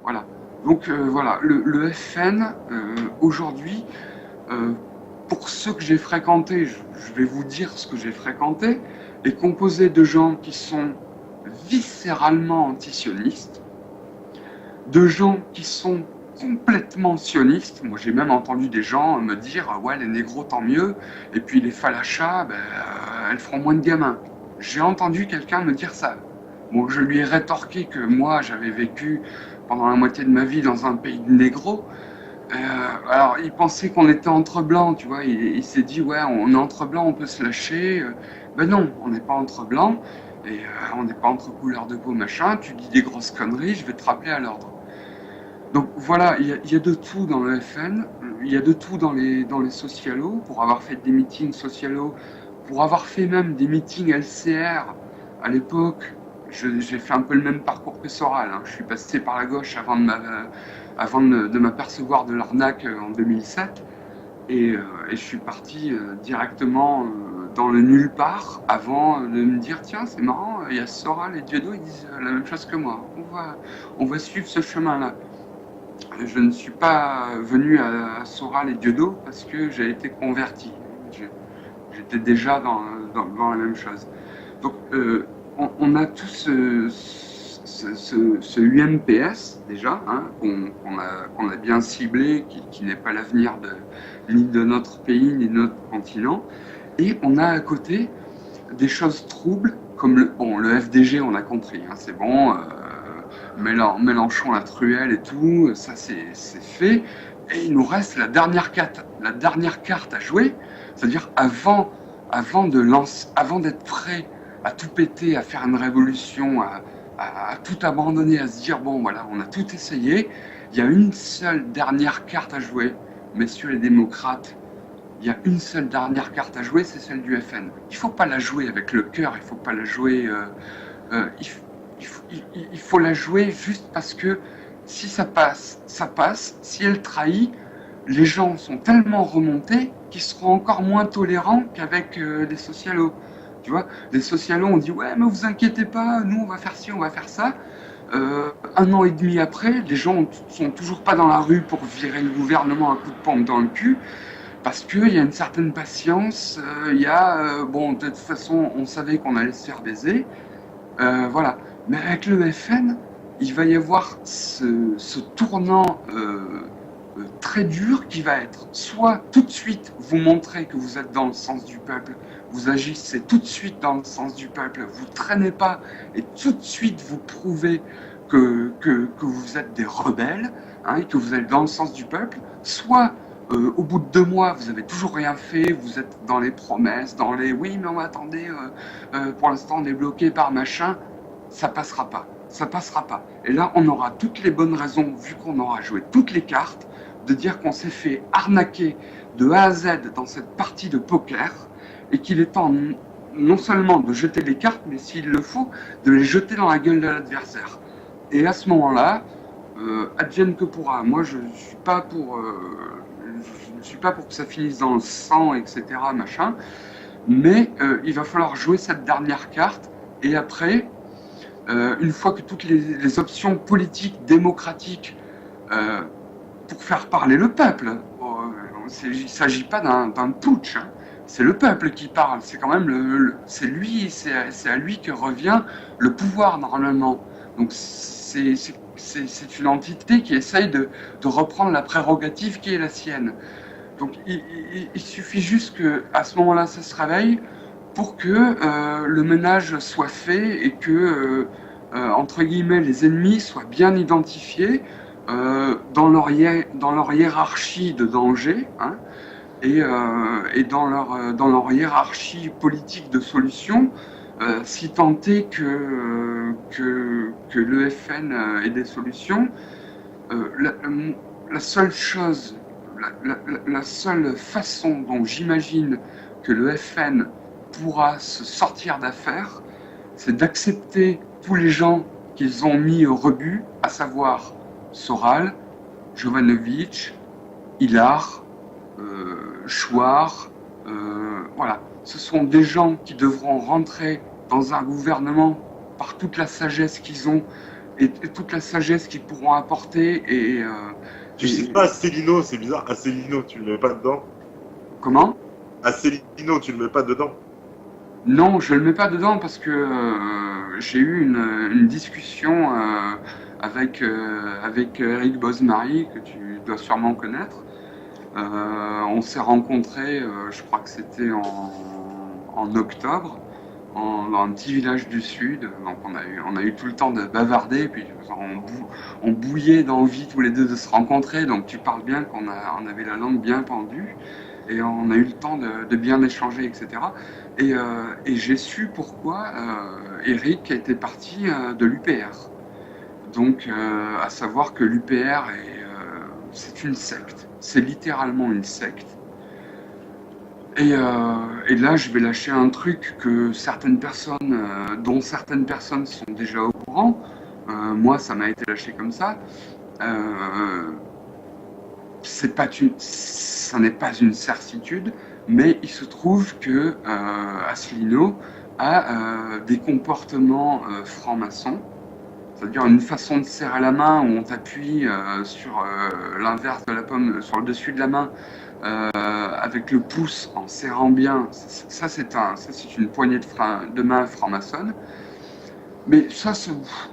Voilà. Donc voilà, le FN, aujourd'hui, euh, pour ceux que j'ai fréquentés, je vais vous dire ce que j'ai fréquenté, est composé de gens qui sont viscéralement antisionistes, de gens qui sont complètement sionistes. Moi, j'ai même entendu des gens me dire ouais, les négros, tant mieux, et puis les falachas, ben, elles feront moins de gamins. J'ai entendu quelqu'un me dire ça. Bon, je lui ai rétorqué que moi, j'avais vécu pendant la moitié de ma vie dans un pays de négros. Alors, il pensait qu'on était entre blancs, tu vois. Il s'est dit, ouais, on est entre blancs, on peut se lâcher. Ben non, on n'est pas entre blancs, et on n'est pas entre couleurs de peau, machin. Tu dis des grosses conneries, je vais te rappeler à l'ordre. Donc voilà, il y a de tout dans le FN, il y a de tout dans les socialos, pour avoir fait des meetings socialos, pour avoir fait même des meetings LCR à l'époque. J'ai fait un peu le même parcours que Soral, hein. Je suis passé par la gauche avant de m'apercevoir de l'arnaque en 2007. Et je suis parti directement dans le nulle part avant de me dire tiens, c'est marrant, il y a Soral et Dieudo, ils disent la même chose que moi. On va suivre ce chemin-là. Je ne suis pas venu à Soral et Dieudo parce que j'ai été converti. J'étais déjà dans la même chose. Donc, on a tout ce UMPS déjà, hein, qu'on a bien ciblé, qui n'est pas l'avenir ni de notre pays ni de notre continent. Et on a à côté des choses troubles, comme le FDG, on a compris, hein, c'est bon, Mélenchon, la truelle et tout, ça c'est fait. Et il nous reste la dernière carte à jouer, c'est-à-dire avant d'être prêt à tout péter, à faire une révolution, à tout abandonner, à se dire bon voilà, on a tout essayé, il y a une seule dernière carte à jouer, messieurs les démocrates, il y a une seule dernière carte à jouer, c'est celle du FN. Il ne faut pas la jouer avec le cœur, il ne faut pas la jouer. Il faut la jouer juste parce que si ça passe, ça passe. Si elle trahit, les gens sont tellement remontés qu'ils seront encore moins tolérants qu'avec les socialos. Tu vois, les socialos, on dit ouais, mais vous inquiétez pas, nous on va faire ci, on va faire ça. Un an et demi après, les gens sont toujours pas dans la rue pour virer le gouvernement à coups de pompe dans le cul. Parce qu'il y a une certaine patience, bon, de toute façon, on savait qu'on allait se faire baiser, voilà. Mais avec le FN, il va y avoir ce tournant très dur qui va être soit tout de suite vous montrez que vous êtes dans le sens du peuple, vous agissez tout de suite dans le sens du peuple, vous traînez pas et tout de suite vous prouvez que vous êtes des rebelles, hein, et que vous êtes dans le sens du peuple, soit au bout de 2 mois, vous avez toujours rien fait, vous êtes dans les promesses, dans les oui, mais attendez, pour l'instant on est bloqué par machin, ça passera pas. Ça passera pas. Et là, on aura toutes les bonnes raisons, vu qu'on aura joué toutes les cartes, de dire qu'on s'est fait arnaquer de A à Z dans cette partie de poker et qu'il est temps non seulement de jeter les cartes, mais s'il le faut, de les jeter dans la gueule de l'adversaire. Et à ce moment-là, advienne que pourra. Moi, je ne suis pas pour. Je ne suis pas pour que ça finisse dans le sang, etc. Machin. Mais il va falloir jouer cette dernière carte. Et après, une fois que toutes les options politiques, démocratiques, euh, pour faire parler le peuple, il ne s'agit pas d'un putsch, hein. C'est le peuple qui parle, c'est quand même c'est lui, c'est à lui que revient le pouvoir normalement. Donc c'est une entité qui essaye de reprendre la prérogative qui est la sienne. Donc il suffit juste qu'à ce moment-là, ça se réveille pour que le ménage soit fait et que, entre guillemets, les ennemis soient bien identifiés dans leur hiérarchie de danger, hein, et dans leur hiérarchie politique de solution, si tant est que le FN ait des solutions. La seule chose, la seule façon dont j'imagine que le FN pourra se sortir d'affaire, c'est d'accepter tous les gens qu'ils ont mis au rebut, à savoir Soral, Jovanovic, Hilar, Chouard, voilà. Ce sont des gens qui devront rentrer dans un gouvernement par toute la sagesse qu'ils ont et toute la sagesse qu'ils pourront apporter. Tu cites pas Asselineau, c'est bizarre. Asselineau, tu le mets pas dedans. Comment? Asselineau, tu le mets pas dedans. Non, je le mets pas dedans parce que j'ai eu une discussion avec Eric Bosmary, que tu dois sûrement connaître. On s'est rencontrés, je crois que c'était en octobre, dans un petit village du sud. Donc on a eu tout le temps de bavarder, puis on bouillait d'envie tous les deux de se rencontrer. Donc tu parles bien on avait la langue bien pendue et on a eu le temps de bien échanger, etc. Et j'ai su pourquoi Eric était parti de l'UPR. Donc, à savoir que l'UPR c'est une secte, c'est littéralement une secte. Et là, je vais lâcher un truc que certaines personnes, dont certaines personnes sont déjà au courant. Moi, ça m'a été lâché comme ça. Euh, ça n'est pas une certitude, mais il se trouve que Asselineau a des comportements francs-maçons, c'est-à-dire une façon de serrer la main où on t'appuie sur l'inverse de la paume, sur le dessus de la main, avec le pouce en serrant bien. Ça c'est une poignée de main franc-maçonne. Mais ça,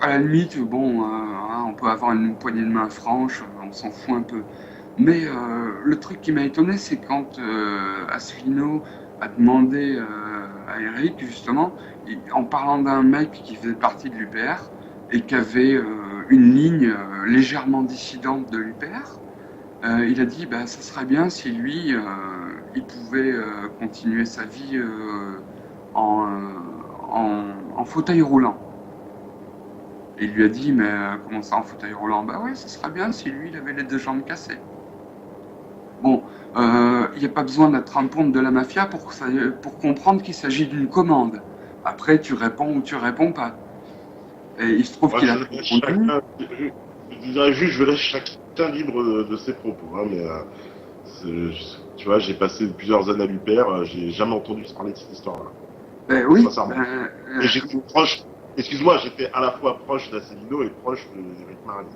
à la limite, bon, hein, on peut avoir une poignée de main franche, on s'en fout un peu. Mais le truc qui m'a étonné, c'est quand Asselineau a demandé à Eric, justement, en parlant d'un mec qui faisait partie de l'UPR et qui avait une ligne légèrement dissidente de l'UPR, il a dit bah, ça serait bien si lui, il pouvait continuer sa vie en, en fauteuil roulant. Et il lui a dit mais comment ça en fauteuil roulant? Bah ouais, ça serait bien si lui, il avait les deux jambes cassées. Bon, il n'y a pas besoin d'être un ponte de la mafia pour comprendre qu'il s'agit d'une commande. Après, tu réponds ou tu réponds pas. Et il se trouve Moi, qu'il a répondu. je dirais juste, je laisse chacun libre de ses propos. Hein, mais tu vois, j'ai passé plusieurs années à l'UPR, j'ai jamais entendu parler de cette histoire-là. Ben oui, Sincèrement. ben, Et j'étais proche, excuse-moi, j'étais à la fois proche d'Asselineau et proche d'Éric Marie. Donc,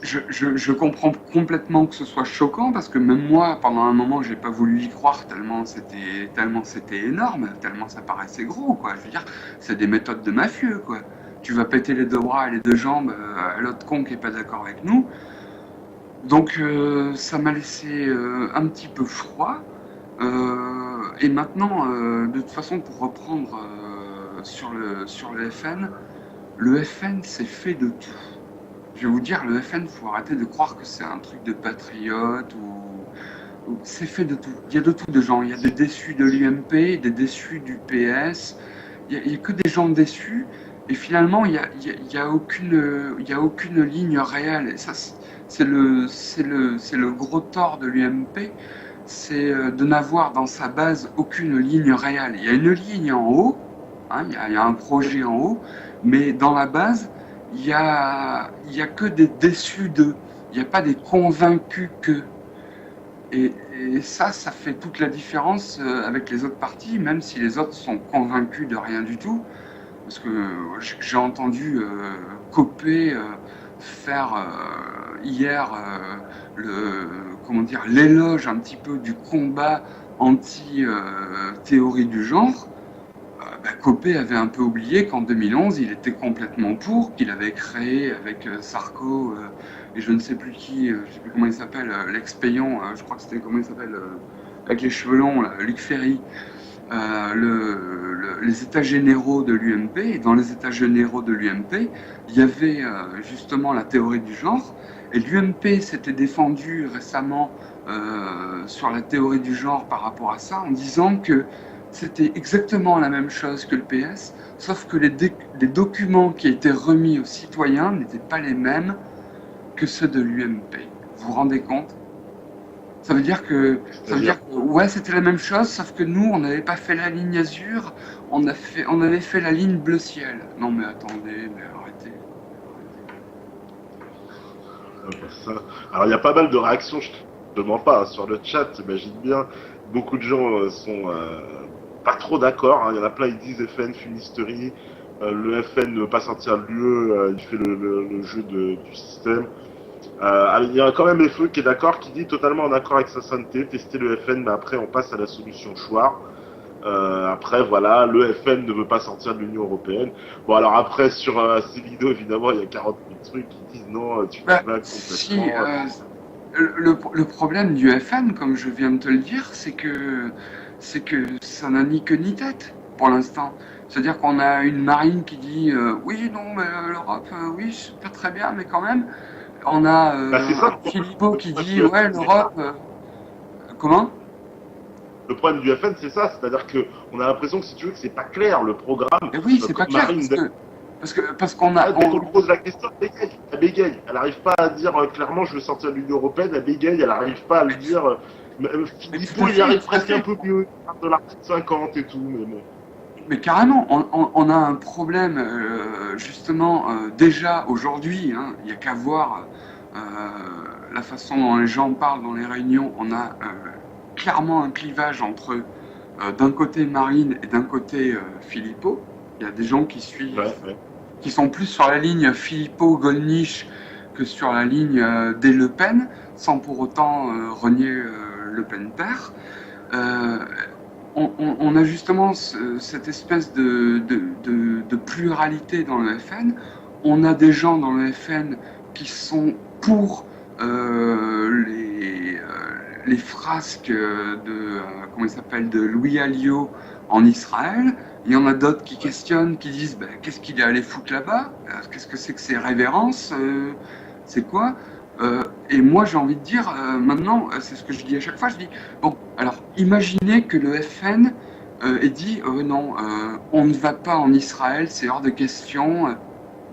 je comprends complètement que ce soit choquant parce que même moi, pendant un moment, j'ai pas voulu y croire tellement c'était énorme, tellement ça paraissait gros, quoi. Je veux dire, c'est des méthodes de mafieux, quoi. Tu vas péter les deux bras et les deux jambes à l'autre con qui est pas d'accord avec nous. Donc ça m'a laissé un petit peu froid. Et maintenant, de toute façon, pour reprendre sur le FN, le FN c'est fait de tout. Je vais vous dire, le FN, faut arrêter de croire que c'est un truc de patriote ou c'est fait de tout. Il y a de tout de gens. Il y a des déçus de l'UMP, des déçus du PS. Il y a que des gens déçus. Et finalement, il y a aucune ligne réelle. Et ça, c'est le gros tort de l'UMP, c'est de n'avoir dans sa base aucune ligne réelle. Il y a une ligne en haut, hein, il y a un projet en haut, mais dans la base, il y a que des déçus d'eux. Il n'y a pas des convaincus qu'eux. Et ça fait toute la différence avec les autres partis, même si les autres sont convaincus de rien du tout. Parce que j'ai entendu Copé faire hier comment dire, l'éloge un petit peu du combat anti-théorie du genre. Copé avait un peu oublié qu'en 2011, il était complètement pour, qu'il avait créé avec Sarko et je ne sais plus qui, je ne sais plus comment il s'appelle, l'ex-Payon, je crois que c'était comment il s'appelle, avec les cheveux longs, là, Luc Ferry, les états généraux de l'UMP. Et dans les états généraux de l'UMP, il y avait justement la théorie du genre. Et l'UMP s'était défendu récemment sur la théorie du genre par rapport à ça, en disant que c'était exactement la même chose que le PS, sauf que les documents qui étaient remis aux citoyens n'étaient pas les mêmes que ceux de l'UMP. Vous vous rendez compte? Ouais, c'était la même chose, sauf que nous, on n'avait pas fait la ligne azur, on avait fait la ligne bleu ciel. Non mais attendez, mais arrêtez. ça. Alors, il y a pas mal de réactions, je te mens pas, hein, sur le chat, t'imagines bien. Beaucoup de gens sont pas trop d'accord. Hein. Il y en a plein, ils disent FN, fumisterie. le FN ne veut pas sortir de l'UE, il fait le jeu du système. Il y a quand même FE qui est d'accord, qui dit totalement en accord avec sa sainteté, tester le FN, mais après on passe à la solution Chouard. Après, voilà, le FN ne veut pas sortir de l'Union Européenne. Bon, alors après, sur ces vidéos, évidemment, il y a 40 000 trucs qui disent non, tu vas complètement. Si, le problème du FN, comme je viens de te le dire, c'est que ça n'a ni queue ni tête pour l'instant. C'est-à-dire qu'on a une marine qui dit oui, non, mais l'Europe, oui, c'est pas très bien, mais quand même. On a C'est ça, Philippot qui dit ouais, l'Europe. Comment? Le problème du FN, c'est ça, c'est-à-dire que on a l'impression que si tu veux que c'est pas clair le programme. Et oui, c'est pas clair parce qu'on a. Dès qu'on lui pose la question, elle bégaye. Elle n'arrive pas à dire clairement je veux sortir de l'Union Européenne, elle bégaye, elle n'arrive pas à le dire. Philippot, il arrive presque un peu mieux, de l'article 50 et tout, mais bon. Mais carrément, on a un problème justement déjà aujourd'hui. Il n'y a qu'à voir la façon dont les gens parlent dans les réunions. On a clairement un clivage entre d'un côté Marine et d'un côté Philippot. Il y a des gens qui suivent, qui sont plus sur la ligne Philippot-Gollnisch que sur la ligne des Le Pen, sans pour autant renier Le Pen père. On a justement cette espèce de pluralité dans le FN. On a des gens dans le FN qui sont pour les frasques de Louis Alliot en Israël. Il y en a d'autres qui questionnent, qui disent qu'est-ce qu'il est allé foutre là-bas? Qu'est-ce que c'est que ces révérences? C'est quoi? Et moi, j'ai envie de dire, maintenant, c'est ce que je dis à chaque fois, je dis, bon, alors, imaginez que le FN ait dit, non, on ne va pas en Israël, c'est hors de question.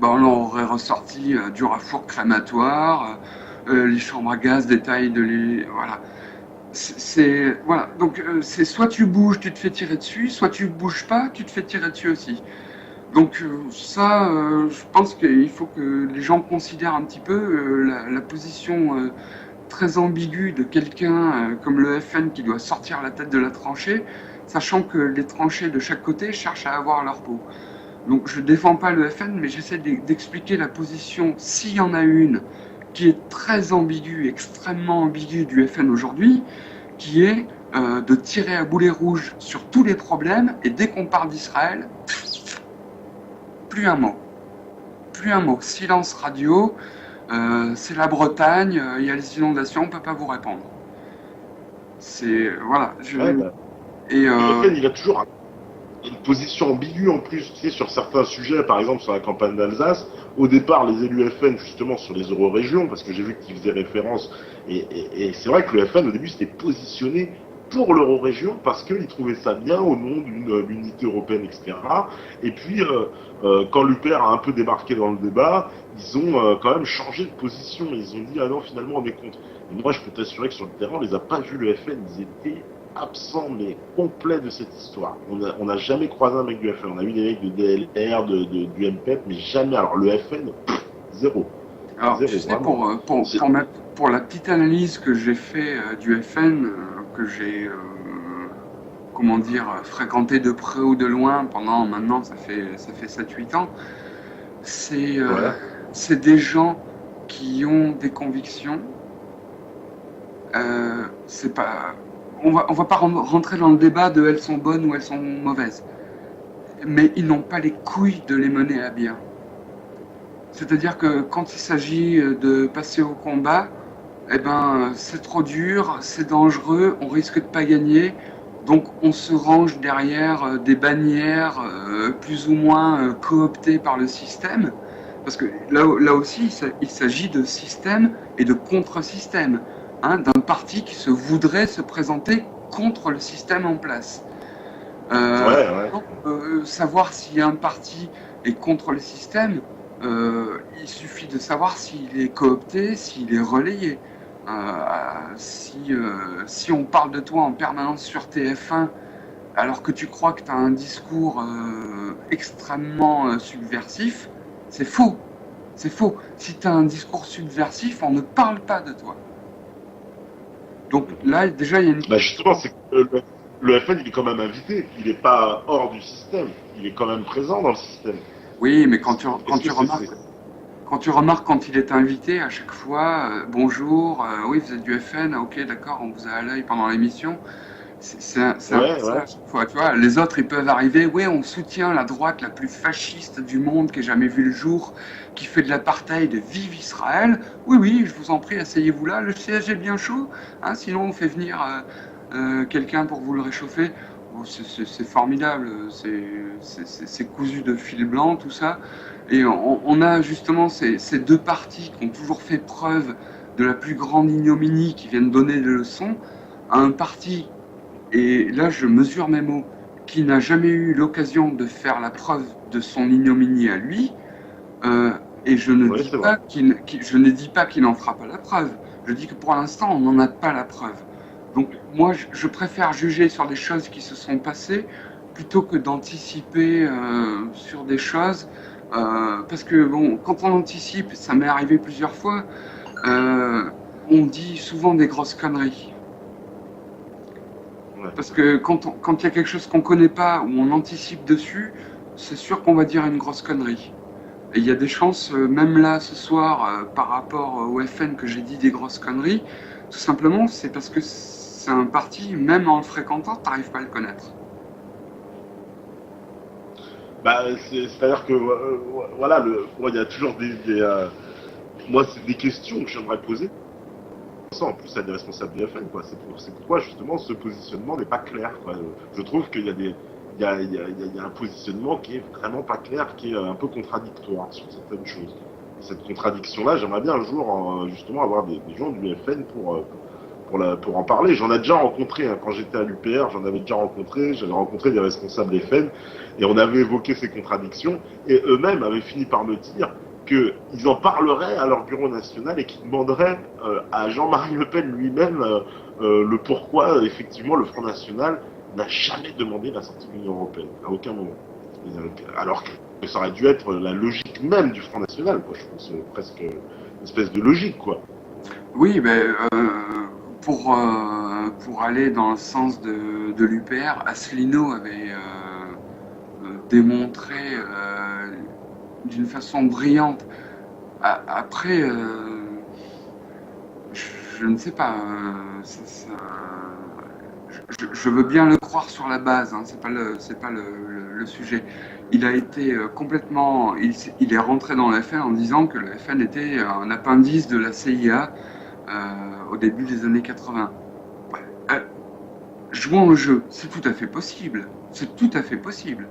On aurait ressorti du rafour crématoire, les chambres à gaz, détail de les... Voilà. Voilà. Donc, c'est soit tu bouges, tu te fais tirer dessus, soit tu bouges pas, tu te fais tirer dessus aussi. Donc ça, je pense qu'il faut que les gens considèrent un petit peu la position très ambiguë de quelqu'un comme le FN qui doit sortir la tête de la tranchée, sachant que les tranchées de chaque côté cherchent à avoir leur peau. Donc je ne défends pas le FN, mais j'essaie d'expliquer la position, s'il y en a une, qui est très ambiguë, extrêmement ambiguë du FN aujourd'hui, qui est de tirer à boulet rouge sur tous les problèmes, et dès qu'on parle d'Israël, plus un mot. Plus un mot. Silence radio. C'est la Bretagne. Il y a les inondations. On ne peut pas vous répondre. C'est voilà. Et il a toujours une position ambiguë en plus, tu sais, sur certains sujets, par exemple sur la campagne d'Alsace. Au départ, les élus FN justement sur les eurorégions, parce que j'ai vu qu'ils faisaient référence. Et c'est vrai que le FN au début s'était positionné pour l'eurorégion parce qu'ils trouvaient ça bien au nom d'une unité européenne, etc. Et puis, quand l'UPR a un peu débarqué dans le débat, ils ont quand même changé de position. Ils ont dit, ah non, finalement, on est contre. Et moi, je peux t'assurer que sur le terrain, on les a pas vus, le FN, ils étaient absents, mais complets de cette histoire. On n'a jamais croisé un mec du FN. On a eu des mecs de DLR, du MPEP, mais jamais. Alors, le FN, zéro. Alors, tu sais, pour la petite analyse que j'ai fait du FN, que j'ai, fréquenté de près ou de loin pendant, maintenant, ça fait 7-8 ans, c'est des gens qui ont des convictions. C'est pas, on va pas rentrer dans le débat de elles sont bonnes ou elles sont mauvaises, mais ils n'ont pas les couilles de les mener à bien. C'est-à-dire que quand il s'agit de passer au combat, c'est trop dur, c'est dangereux, on risque de pas gagner, donc on se range derrière des bannières plus ou moins cooptées par le système, parce que là aussi il s'agit de système et de contre-système, d'un parti qui se voudrait se présenter contre le système en place. Donc, savoir si un parti est contre le système, il suffit de savoir s'il est coopté, s'il est relayé. Si on parle de toi en permanence sur TF1 alors que tu crois que tu as un discours extrêmement subversif, c'est faux. C'est faux. Si tu as un discours subversif, on ne parle pas de toi. Donc là, déjà, il y a une... justement, c'est que le FN, il est quand même invité. Il n'est pas hors du système. Il est quand même présent dans le système. Oui, mais quand Est-ce que tu remarques quand il est invité à chaque fois, bonjour, oui, vous êtes du FN, ah, ok, d'accord, on vous a à l'œil pendant l'émission. C'est un peu Ouais, ça ouais. à chaque fois, tu vois. Les autres, ils peuvent arriver, oui, on soutient la droite la plus fasciste du monde qui ait jamais vu le jour, qui fait de l'apartheid, vive Israël. Oui, oui, je vous en prie, asseyez-vous là, le siège est bien chaud, hein, sinon on fait venir quelqu'un pour vous le réchauffer. Oh, c'est formidable, c'est cousu de fil blanc, tout ça. Et on a justement ces deux partis qui ont toujours fait preuve de la plus grande ignominie, qui viennent donner des leçons, à un parti, et là je mesure mes mots, qui n'a jamais eu l'occasion de faire la preuve de son ignominie à lui, et Ouais, c'est vrai. je ne dis pas qu'il n'en fera pas la preuve, je dis que pour l'instant on n'en a pas la preuve. Donc moi je préfère juger sur des choses qui se sont passées plutôt que d'anticiper sur des choses, parce que bon, quand on anticipe, ça m'est arrivé plusieurs fois, euh, on dit souvent des grosses conneries. Ouais. Parce que quand il y a quelque chose qu'on ne connaît pas ou on anticipe dessus, c'est sûr qu'on va dire une grosse connerie. Et il y a des chances, même là ce soir, par rapport au FN que j'ai dit des grosses conneries, tout simplement c'est parce que c'est un parti, même en le fréquentant, tu n'arrives pas à le connaître. Bah, c'est-à-dire que voilà, moi, il y a toujours moi, c'est des questions que j'aimerais poser. Ça, en plus, à des responsables du FN, quoi. C'est pourquoi justement ce positionnement n'est pas clair, quoi. Je trouve qu'il y a il y a un positionnement qui est vraiment pas clair, qui est un peu contradictoire sur certaines choses. Cette contradiction-là, j'aimerais bien un jour justement avoir des gens du FN pour en parler. J'en ai déjà rencontré, hein, quand j'étais à l'UPR, j'en avais déjà rencontré, j'avais rencontré des responsables FN, et on avait évoqué ces contradictions, et eux-mêmes avaient fini par me dire qu'ils en parleraient à leur bureau national et qu'ils demanderaient à Jean-Marie Le Pen lui-même le pourquoi, effectivement, le Front National n'a jamais demandé la sortie de l'Union Européenne, à aucun moment. Alors que ça aurait dû être la logique même du Front National, quoi. Je pense presque une espèce de logique, quoi. Oui, ben, pour aller dans le sens de l'UPR, Asselineau avait démontré d'une façon brillante. Après, je ne sais pas. Je veux bien le croire sur la base, hein, c'est pas le sujet. Il a été complètement. Il est rentré dans le FN en disant que le FN était un appendice de la CIA au début des années 80. Euh, Jouons au jeu, c'est tout à fait possible. C'est tout à fait possible.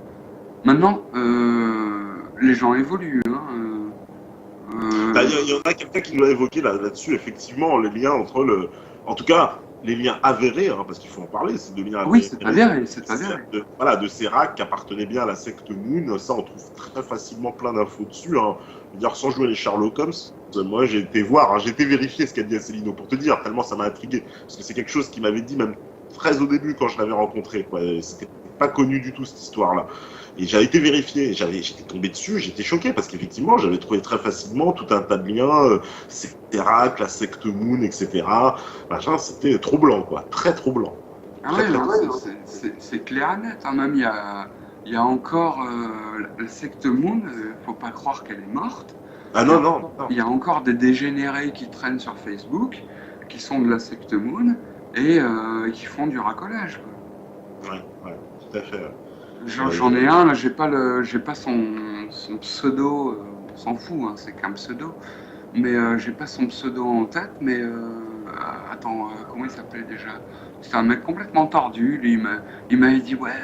Maintenant, les gens évoluent. Hein, Bah, y en a quelqu'un qui nous l'a évoqué là-dessus, effectivement, les liens entre en tout cas, les liens avérés, hein, parce qu'il faut en parler, c'est de liens oui, avérés. c'est avéré, c'est avéré. Voilà, de Serac qui appartenait bien à la secte Moon, ça on trouve très facilement plein d'infos dessus. Hein. Je veux dire, sans jouer les Sherlock Holmes, moi j'ai été voir, hein, j'ai été vérifier ce qu'a dit Asselineau pour te dire, tellement ça m'a intrigué, parce que c'est quelque chose qu'il m'avait dit même très au début quand je l'avais rencontré, quoi. C'était pas connu du tout cette histoire-là. Et j'avais été vérifié, j'étais tombé dessus, j'étais choqué parce qu'effectivement, j'avais trouvé très facilement tout un tas de liens, Serac, la secte Moon, etc. Machin, c'était troublant, quoi, très troublant. Ah ouais, c'est clair et net. Hein. Même il y a encore la secte Moon, faut pas croire qu'elle est morte. Ah non, non, non. Il y a encore des dégénérés qui traînent sur Facebook, qui sont de la secte Moon et qui font du racolage. Quoi. Ouais, tout à fait. J'en ai un, là, j'ai pas son pseudo, on s'en fout, hein, c'est qu'un pseudo, mais j'ai pas son pseudo en tête, mais attends, comment il s'appelait déjà? C'était un mec complètement tordu, lui, il m'avait dit, ouais,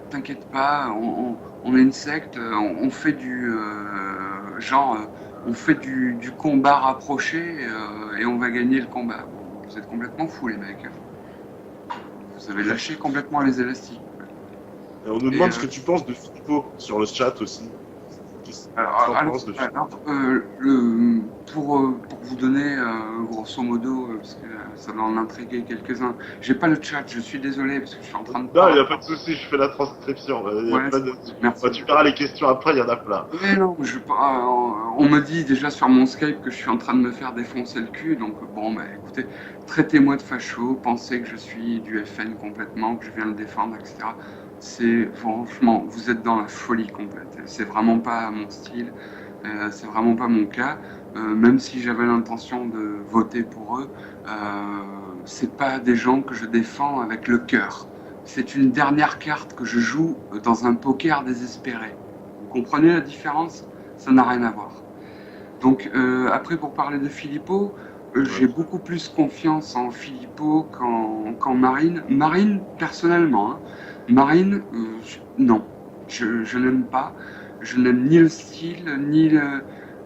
t'inquiète pas, on est une secte, on fait on fait du combat rapproché et on va gagner le combat. Bon, vous êtes complètement fous, les mecs. Vous avez lâché complètement les élastiques. Et on nous demande ce que tu penses de Philippot sur le chat aussi. Pour vous donner grosso modo, parce que ça va en intriguer quelques-uns, j'ai pas le chat, je suis désolé parce que je suis en train de. Non, il n'y a pas de souci, je fais la transcription. Merci. Tu verras les questions après, il y en a plein. Mais non, on me dit déjà sur mon Skype que je suis en train de me faire défoncer le cul, donc bon, bah écoutez, traitez-moi de facho, pensez que je suis du FN complètement, que je viens le défendre, etc. franchement, vous êtes dans la folie complète. C'est vraiment pas mon style, c'est vraiment pas mon cas. Même si j'avais l'intention de voter pour eux, c'est pas des gens que je défends avec le cœur. C'est une dernière carte que je joue dans un poker désespéré. Vous comprenez la différence? Ça n'a rien à voir. Donc après, pour parler de Philippot, j'ai beaucoup plus confiance en Philippot qu'en Marine. Marine, personnellement, hein. Marine, non, je n'aime pas. Je n'aime ni le style,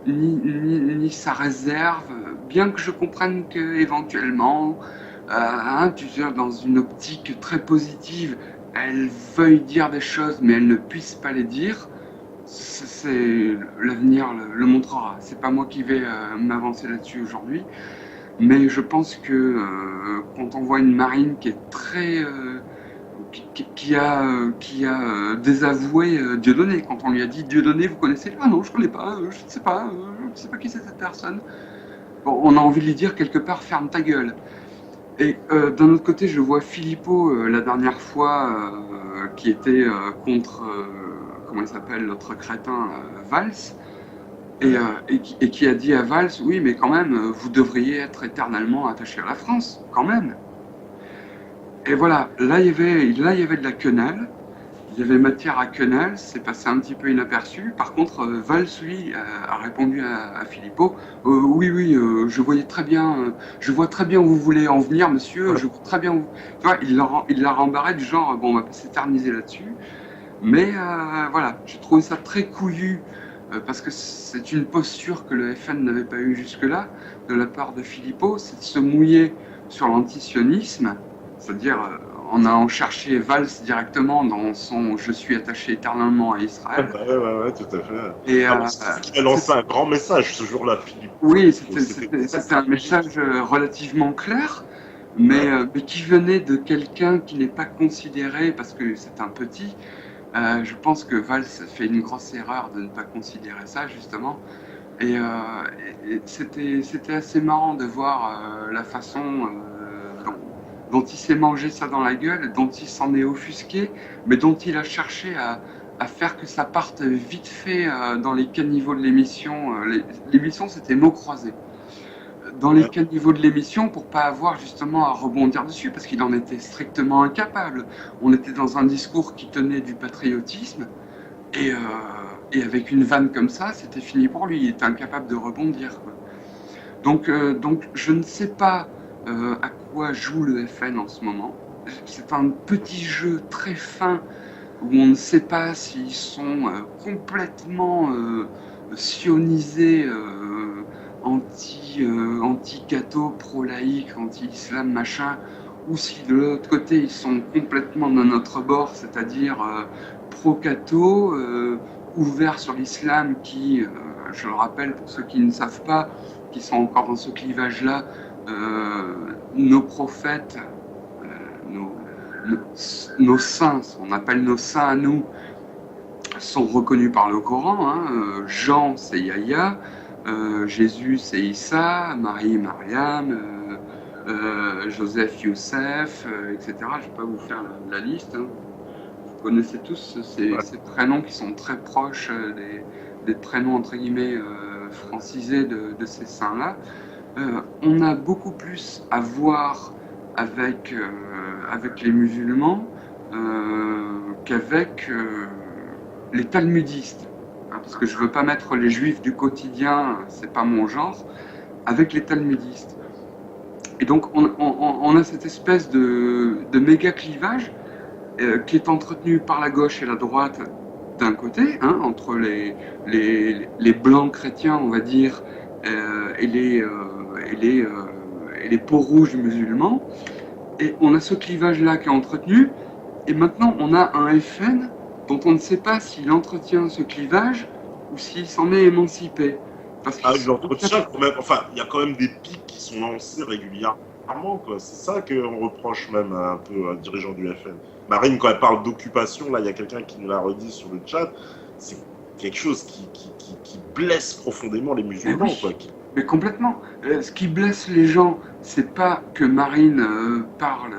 ni sa réserve, bien que je comprenne qu'éventuellement, hein, tu sais, dans une optique très positive, elle veuille dire des choses, mais elle ne puisse pas les dire. L'avenir le montrera. C'est pas moi qui vais m'avancer là-dessus aujourd'hui, mais je pense que quand on voit une marine qui est très qui a désavoué Dieudonné. Quand on lui a dit Dieudonné, vous connaissez? Ah non, je connais pas, je ne sais pas, je ne sais pas qui c'est cette personne. Bon, on a envie de lui dire quelque part, ferme ta gueule. Et d'un autre côté, je vois Philippot la dernière fois qui était contre, comment il s'appelle, l'autre crétin, Valls, et qui a dit à Valls, oui, mais quand même, vous devriez être éternellement attaché à la France, quand même. Et voilà, là il y avait de la quenelle, il y avait matière à quenelle, c'est passé un petit peu inaperçu. Par contre, Valls, lui, a répondu à Philippot, oui, oui, je vois très bien où vous voulez en venir, monsieur, je vois très bien où... Tu vois, il l'a rembarré du genre, bon, on va pas s'éterniser là-dessus. Mais voilà, j'ai trouvé ça très couillu, parce que c'est une posture que le FN n'avait pas eue jusque-là, de la part de Philippot, c'est de se mouiller sur l'antisionisme, c'est-à-dire en allant chercher Valls directement dans son « Je suis attaché éternellement à Israël ». Ouais, tout à fait. Et il a lancé un grand message ce jour-là, Philippe. Oui, c'était un message relativement clair, mais qui venait de quelqu'un qui n'est pas considéré, parce que c'est un petit. Je pense que Valls fait une grosse erreur de ne pas considérer ça, justement. Et c'était assez marrant de voir la façon dont il s'est mangé ça dans la gueule, dont il s'en est offusqué, mais dont il a cherché à faire que ça parte vite fait dans les caniveaux de l'émission. L'émission, c'était mots croisés. Dans les caniveaux de l'émission, pour pas avoir justement à rebondir dessus, parce qu'il en était strictement incapable. On était dans un discours qui tenait du patriotisme, et avec une vanne comme ça, c'était fini pour lui. Il était incapable de rebondir, quoi. Donc je ne sais pas à quoi joue le FN en ce moment. C'est un petit jeu très fin où on ne sait pas s'ils sont complètement sionisés, anti-catho, pro-laïque, anti-islam, machin, ou si de l'autre côté ils sont complètement de notre bord, c'est-à-dire pro-catho, ouverts sur l'islam qui, je le rappelle pour ceux qui ne savent pas, qui sont encore dans ce clivage-là, nos prophètes, nos saints, on appelle nos saints à nous, sont reconnus par le Coran. Hein. Jean, c'est Yahya, Jésus, c'est Issa, Marie, Mariam, Joseph, Youssef, etc. Je ne vais pas vous faire la liste. Hein. Vous connaissez tous ces prénoms qui sont très proches des prénoms entre guillemets francisés de ces saints-là. On a beaucoup plus à voir avec les musulmans qu'avec les talmudistes, hein, parce que je veux pas mettre les juifs du quotidien, c'est pas mon genre, avec les talmudistes. Et donc on a cette espèce de méga clivage qui est entretenu par la gauche et la droite d'un côté, hein, entre les blancs chrétiens, on va dire, et les peaux rouges musulmans. Et on a ce clivage-là qui est entretenu, et maintenant on a un FN dont on ne sait pas s'il entretient ce clivage ou s'il s'en est émancipé. Il entretient quand même, enfin, il y a quand même des pics qui sont lancés régulièrement, quoi. C'est ça qu'on reproche même un peu à un dirigeant du FN. Marine, quand elle parle d'occupation, là, il y a quelqu'un qui nous l'a redit sur le chat, c'est quelque chose qui blesse profondément les musulmans, oui, quoi. Mais complètement. Ce qui blesse les gens, c'est pas que Marine parle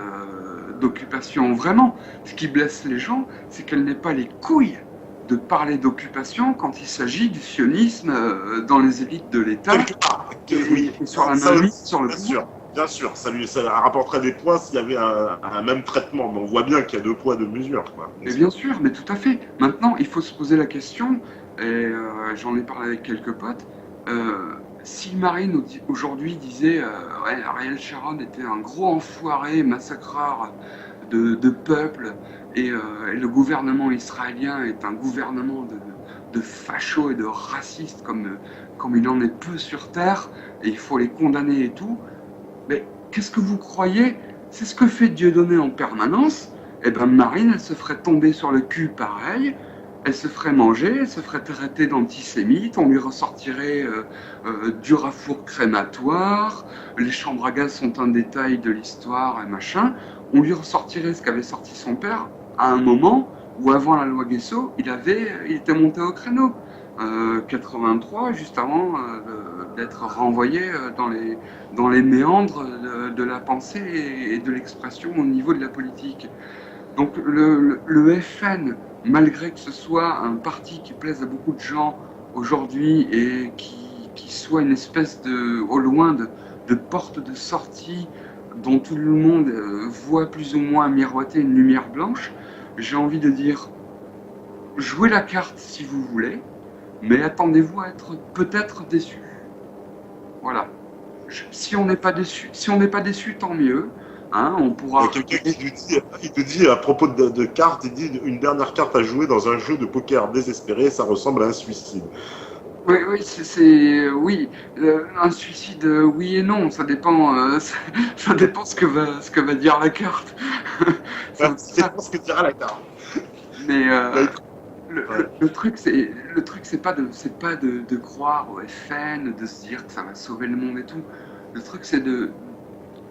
d'occupation vraiment. Ce qui blesse les gens, c'est qu'elle n'ait pas les couilles de parler d'occupation quand il s'agit du sionisme dans les élites de l'État oui, et sur la mainmise sur le pouvoir. Bien sûr, ça rapporterait des points s'il y avait un même traitement, mais on voit bien qu'il y a 2 poids 2 mesures. Quoi. Et bien sûr, mais tout à fait. Maintenant, il faut se poser la question, et j'en ai parlé avec quelques potes, si Marine aujourd'hui disait ouais, Ariel Sharon était un gros enfoiré, massacreur de peuple, et le gouvernement israélien est un gouvernement de fachos et de racistes comme il en est peu sur Terre, et il faut les condamner et tout, mais qu'est-ce que vous croyez? C'est ce que fait Dieudonné en permanence. Eh ben Marine, elle se ferait tomber sur le cul pareil, elle se ferait manger, elle se ferait traiter d'antisémite, on lui ressortirait du rafour crématoire, les chambres à gaz sont un détail de l'histoire et machin, on lui ressortirait ce qu'avait sorti son père à un moment où avant la loi Guesso, il était monté au créneau. 83, juste avant d'être renvoyé dans les méandres de la pensée et de l'expression au niveau de la politique. Donc le FN, malgré que ce soit un parti qui plaise à beaucoup de gens aujourd'hui et qui soit une espèce au loin de porte de sortie dont tout le monde voit plus ou moins miroiter une lumière blanche, j'ai envie de dire, jouez la carte si vous voulez, mais attendez-vous à être peut-être déçu. Voilà. Si on n'est pas déçu, tant mieux. Hein, on pourra. Il y a quelqu'un qui te dit à propos de cartes, il dit une dernière carte à jouer dans un jeu de poker désespéré, ça ressemble à un suicide. Oui, oui, un suicide, oui et non, ça dépend, ça dépend ce que va dire la carte. Ça dépend ce que dira la carte. Mais le truc, c'est pas de croire au FN, de se dire que ça va sauver le monde et tout. Le truc, c'est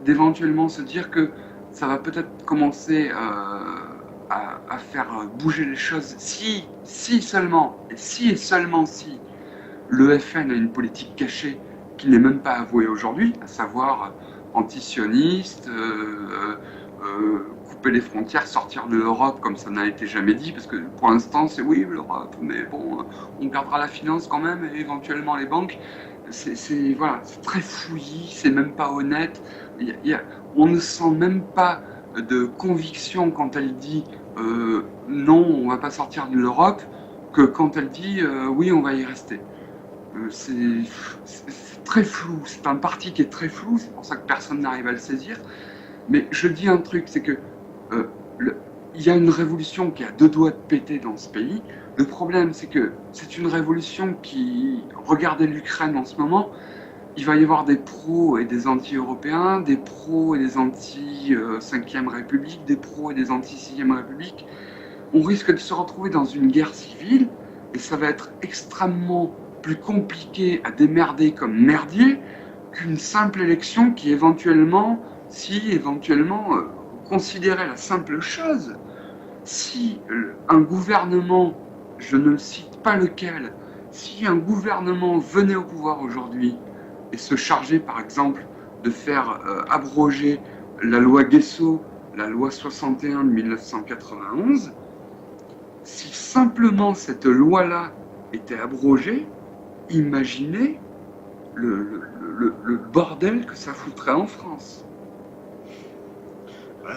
d'éventuellement se dire que ça va peut-être commencer à faire bouger les choses si seulement, et seulement si le FN a une politique cachée qu'il n'est même pas avouée aujourd'hui, à savoir anti-sioniste, couper les frontières, sortir de l'Europe comme ça n'a été jamais dit, parce que pour l'instant c'est oui l'Europe, mais bon, on gardera la finance quand même et éventuellement les banques. C'est voilà, c'est très fouillis, c'est même pas honnête. On ne sent même pas de conviction quand elle dit non, on va pas sortir de l'Europe, que quand elle dit oui, on va y rester. C'est très flou, c'est un parti qui est très flou, c'est pour ça que personne n'arrive à le saisir. Mais je dis un truc, c'est que il y a une révolution qui a 2 doigts de péter dans ce pays. Le problème, c'est que c'est une révolution qui, regardez l'Ukraine en ce moment, il va y avoir des pros et des anti-européens, des pros et des anti-5e République, des pros et des anti-6e République. On risque de se retrouver dans une guerre civile, et ça va être extrêmement plus compliqué à démerder comme merdier qu'une simple élection qui éventuellement considérait la simple chose, si un gouvernement, je ne cite pas lequel, si un gouvernement venait au pouvoir aujourd'hui et se chargeait par exemple de faire abroger la loi Guesso, la loi 61 de 1991, si simplement cette loi-là était abrogée, imaginez le bordel que ça foutrait en France.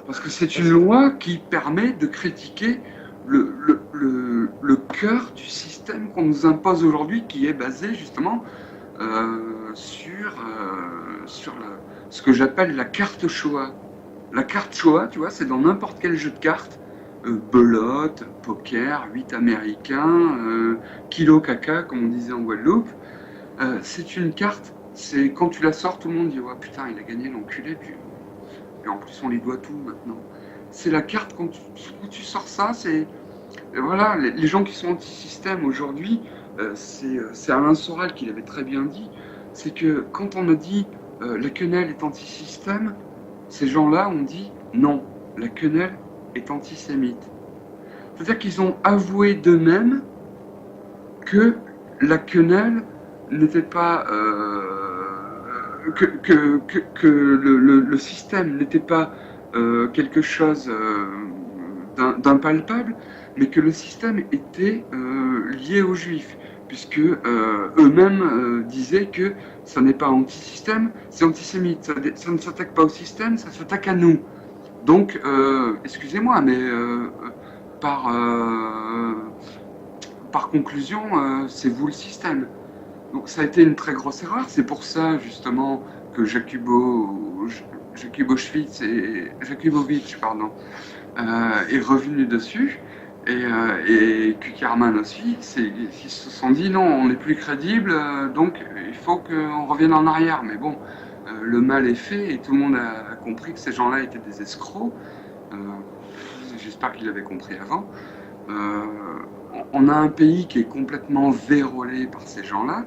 Parce que c'est une loi qui permet de critiquer le cœur du système qu'on nous impose aujourd'hui, qui est basé justement sur ce que j'appelle la carte Shoah. La carte Shoah, tu vois, c'est dans n'importe quel jeu de cartes, belote, poker, 8 américains, kilo caca, comme on disait en Guadeloupe. C'est une carte, c'est quand tu la sors, tout le monde dit oh, putain, il a gagné l'enculé, puis et en plus on lui doit tout maintenant. C'est la carte, quand tu sors ça, c'est voilà, les gens qui sont anti-système aujourd'hui, c'est Alain Soral qui l'avait très bien dit, c'est que quand on a dit la quenelle est anti-système, ces gens-là ont dit non, la quenelle est antisémite. C'est-à-dire qu'ils ont avoué d'eux-mêmes que la quenelle n'était pas que le système n'était pas quelque chose d'impalpable, mais que le système était lié aux juifs, puisque eux-mêmes disaient que ça n'est pas anti-système, c'est antisémite, ça ne s'attaque pas au système, ça s'attaque à nous. Donc, excusez-moi, mais par, euh, par conclusion, c'est vous le système. Donc ça a été une très grosse erreur. C'est pour ça justement que Jakubowicz est revenu dessus et Kuckerman aussi. Ils se sont dit non, on n'est plus crédible, donc il faut qu'on revienne en arrière. Mais bon, le mal est fait et tout le monde a compris que ces gens-là étaient des escrocs. Euh, J'espère qu'il avait compris avant. Euh, on a un pays qui est complètement vérolé par ces gens-là.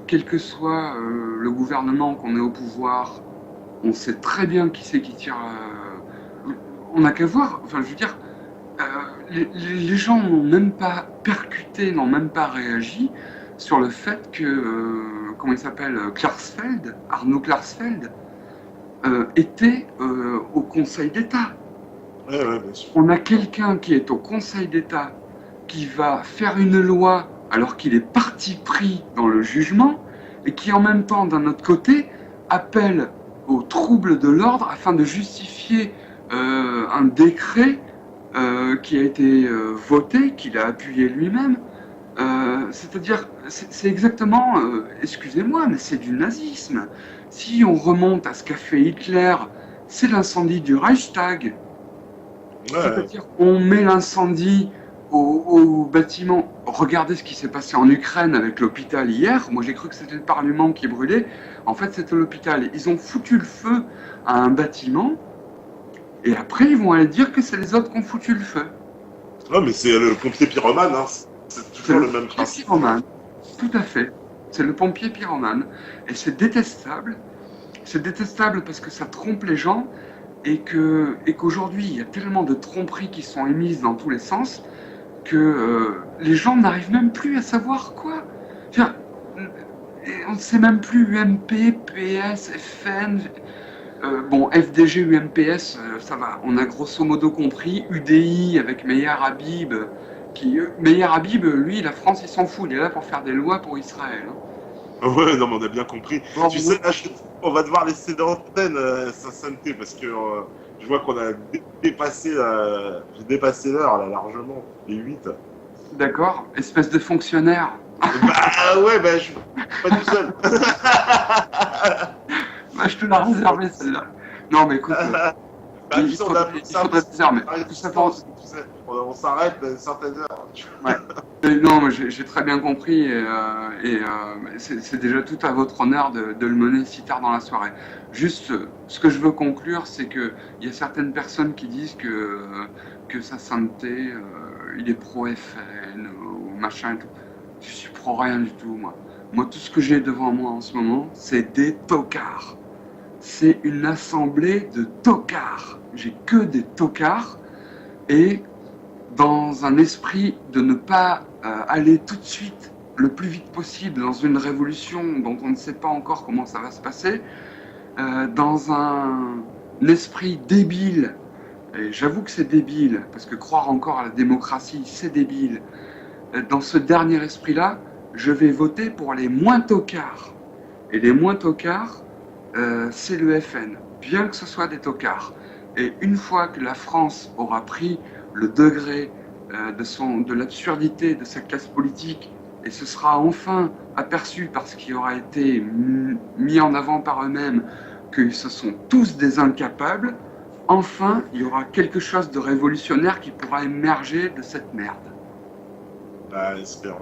Quel que soit le gouvernement qu'on ait au pouvoir, on sait très bien qui c'est qui tire. On n'a qu'à voir. Enfin, je veux dire, les gens n'ont même pas percuté, n'ont même pas réagi sur le fait que, comment il s'appelle, Klarsfeld, Arnaud Klarsfeld, était au Conseil d'État. Ouais, bien sûr. On a quelqu'un qui est au Conseil d'État qui va faire une loi alors qu'il est parti pris dans le jugement et qui en même temps, d'un autre côté, appelle au trouble de l'ordre afin de justifier un décret qui a été voté, qu'il a appuyé lui-même. C'est-à-dire, c'est exactement, excusez-moi, mais c'est du nazisme. Si on remonte à ce qu'a fait Hitler, c'est l'incendie du Reichstag. Ouais. C'est-à-dire qu'on met l'incendie au bâtiment. Regardez ce qui s'est passé en Ukraine avec l'hôpital hier. Moi, j'ai cru que c'était le Parlement qui brûlait. En fait, c'était l'hôpital. Ils ont foutu le feu à un bâtiment. Et après, ils vont aller dire que c'est les autres qui ont foutu le feu. Ouais, mais c'est le pompier pyromane, hein. C'est toujours le même principe. Pyromane. Tout à fait. C'est le pompier pyromane. Et c'est détestable. C'est détestable parce que ça trompe les gens et qu'aujourd'hui, il y a tellement de tromperies qui sont émises dans tous les sens que les gens n'arrivent même plus à savoir quoi. Enfin, on ne sait même plus UMP, PS, FN. Bon, FDG, UMPS, ça va. On a grosso modo compris. UDI avec Meir Habib. Meir Habib, lui, la France, il s'en fout. Il est là pour faire des lois pour Israël. Hein. Ouais, non, mais on a bien compris. Bon, tu sais, là, on va devoir laisser d'antenne sa santé parce que je vois qu'on a dépassé l'heure là, largement, les 8. D'accord, espèce de fonctionnaire. Bah ouais, bah je suis pas tout seul. Bah, je te l'ai réservé celle-là. Non, mais écoute, il faudrait désarmer. Tout ça pour... On s'arrête à une certaine heure. Ouais. Non, mais j'ai très bien compris et c'est déjà tout à votre honneur de le mener si tard dans la soirée. Juste, ce que je veux conclure, c'est qu'il y a certaines personnes qui disent que sa sainteté, il est pro-FN ou machin et tout. Je suis pro rien du tout, moi. Moi, tout ce que j'ai devant moi en ce moment, c'est des tocards. C'est une assemblée de tocards. J'ai que des tocards et dans un esprit de ne pas aller tout de suite, le plus vite possible, dans une révolution dont on ne sait pas encore comment ça va se passer, dans un esprit débile, et j'avoue que c'est débile, parce que croire encore à la démocratie, c'est débile, dans ce dernier esprit-là, je vais voter pour les moins tocards. Et les moins tocards, c'est le FN, bien que ce soit des tocards. Et une fois que la France aura pris le degré de l'absurdité de sa classe politique et ce sera enfin aperçu par ce qui aura été mis en avant par eux-mêmes que ce sont tous des incapables, enfin il y aura quelque chose de révolutionnaire qui pourra émerger de cette merde. Bah, espérons.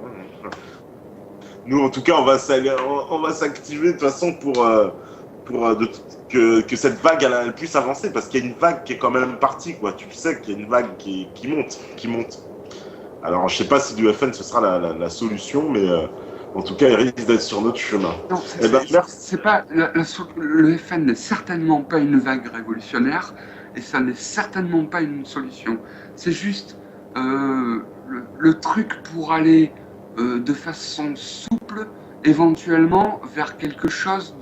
Nous, en tout cas, on va s'activer de toute façon pour que cette vague elle puisse avancer, parce qu'il y a une vague qui est quand même partie, quoi. Tu sais qu'il y a une vague qui monte. Alors, je sais pas si du FN ce sera la solution, mais en tout cas, il risque d'être sur notre chemin. Non, c'est pas le FN n'est certainement pas une vague révolutionnaire et ça n'est certainement pas une solution. C'est juste le truc pour aller de façon souple, éventuellement vers quelque chose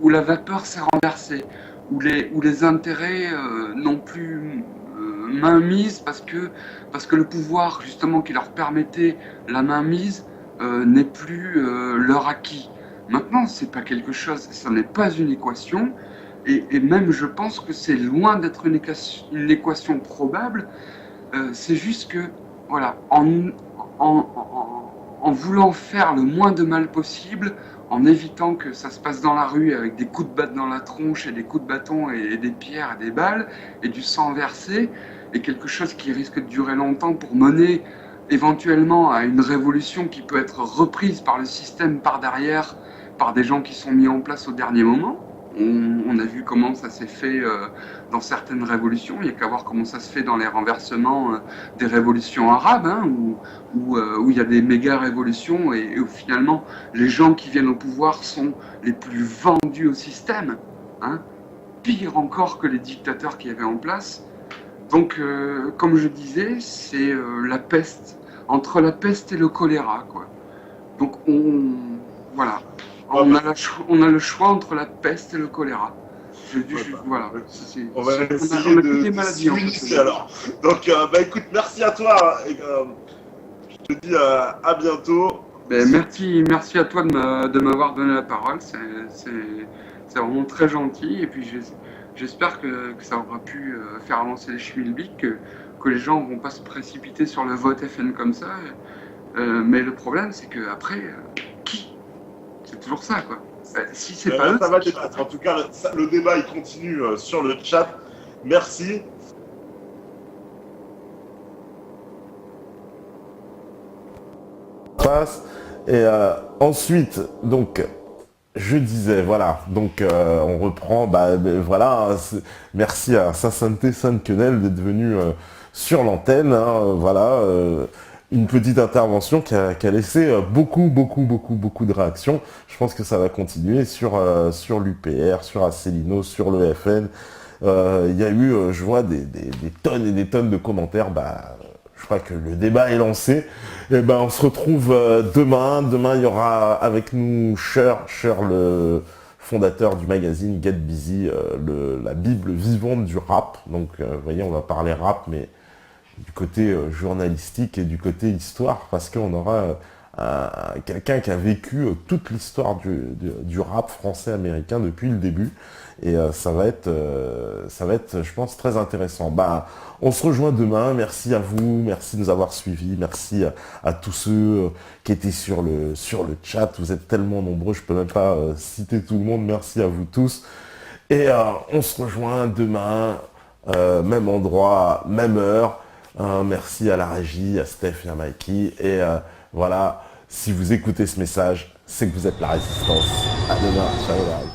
où la vapeur s'est renversée, où les intérêts n'ont plus mainmise parce que le pouvoir justement qui leur permettait la mainmise n'est plus leur acquis. Maintenant, c'est pas quelque chose, ça n'est pas une équation, et même je pense que c'est loin d'être une équation probable. C'est juste que, voilà, en voulant faire le moins de mal possible, en évitant que ça se passe dans la rue avec des coups de batte dans la tronche et des coups de bâton et des pierres et des balles et du sang versé, et quelque chose qui risque de durer longtemps pour mener éventuellement à une révolution qui peut être reprise par le système par derrière, par des gens qui sont mis en place au dernier moment. On a vu comment ça s'est fait dans certaines révolutions. Il n'y a qu'à voir comment ça se fait dans les renversements des révolutions arabes, hein, où il y a des méga révolutions et où finalement les gens qui viennent au pouvoir sont les plus vendus au système, hein, pire encore que les dictateurs qui avaient en place. Donc, comme je disais, c'est la peste, entre la peste et le choléra, quoi. Donc, voilà. On a le choix entre la peste et le choléra. Voilà. On va essayer de switcher alors. Donc, écoute, merci à toi. Je te dis à bientôt. Merci à toi de m'avoir donné la parole. C'est vraiment très gentil. Et puis, j'espère que ça aura pu faire avancer les schmilblick, que les gens ne vont pas se précipiter sur le vote FN comme ça. Mais le problème, c'est qu'après, qui ? C'est toujours ça, quoi. Si c'est pas eux, ça va débattre. En tout cas, le débat il continue sur le chat. Merci. Et ensuite, donc, je disais, voilà, donc on reprend, voilà, merci à Sa Sainteté Sainte-Quenelle d'être venu sur l'antenne, hein, voilà. Une petite intervention qui a laissé beaucoup de réactions. Je pense que ça va continuer sur l'UPR, sur Asselineau, sur le FN. Il y a eu, je vois, des tonnes et des tonnes de commentaires. Je crois que le débat est lancé. Et on se retrouve demain. Demain, il y aura avec nous Cher, fondateur du magazine Get Busy, la bible vivante du rap. Donc, vous voyez, on va parler rap, mais du côté journalistique et du côté histoire, parce qu'on aura quelqu'un qui a vécu toute l'histoire du rap français-américain depuis le début, et ça va être, je pense, très intéressant. On se rejoint demain. Merci à vous, merci de nous avoir suivis, merci à tous ceux qui étaient sur le chat. Vous êtes tellement nombreux, je peux même pas citer tout le monde. Merci à vous tous, et on se rejoint demain, même endroit, même heure. Merci à la régie, à Steph et à Mikey. Et voilà, si vous écoutez ce message, c'est que vous êtes la résistance. À demain, ciao, bye.